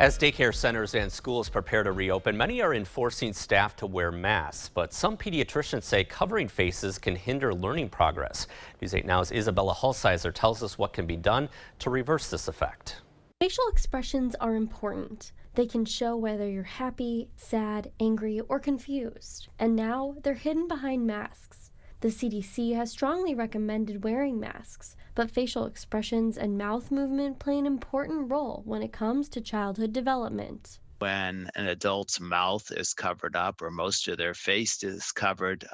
As daycare centers and schools prepare to reopen, many are enforcing staff to wear masks, but some pediatricians say covering faces can hinder learning progress. News 8 Now's Isabella Hulsizer tells us what can be done to reverse this effect. Facial expressions are important. They can show whether you're happy, sad, angry, or confused. And now they're hidden behind masks. The CDC has strongly recommended wearing masks, but facial expressions and mouth movement play an important role when it comes to childhood development. When an adult's mouth is covered up or most of their face is covered,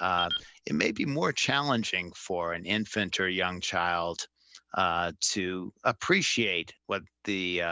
it may be more challenging for an infant or young child to appreciate what the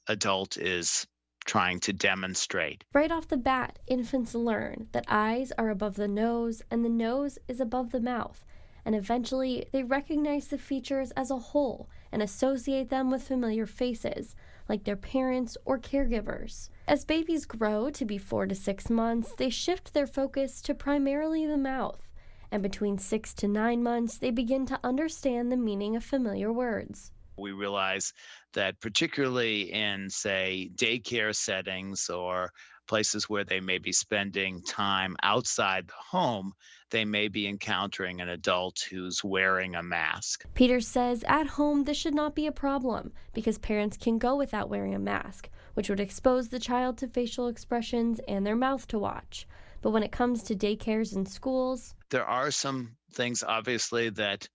adult is trying to demonstrate. Right off the bat, infants learn that eyes are above the nose and the nose is above the mouth, and eventually they recognize the features as a whole and associate them with familiar faces, like their parents or caregivers. As babies grow to be 4 to 6 months, they shift their focus to primarily the mouth, and between 6 to 9 months, they begin to understand the meaning of familiar words. We realize that particularly in, say, daycare settings or places where they may be spending time outside the home, they may be encountering an adult who's wearing a mask. Peters says at home this should not be a problem because parents can go without wearing a mask, which would expose the child to facial expressions and their mouth to watch. But when it comes to daycares and schools, There are some things, obviously, that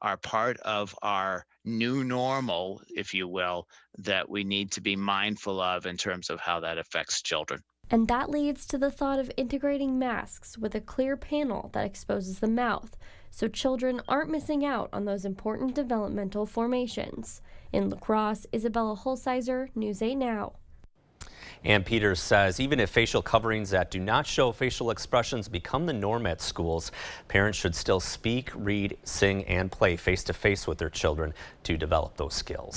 are part of our new normal, if you will, that we need to be mindful of in terms of how that affects children. and that leads to the thought of integrating masks with a clear panel that exposes the mouth, so children aren't missing out on those important developmental formations. In La-Crosse, Isabella Hulsizer, News 8 Now. And Peters says even if facial coverings that do not show facial expressions become the norm at schools, parents should still speak, read, sing, and play face-to-face with their children to develop those skills.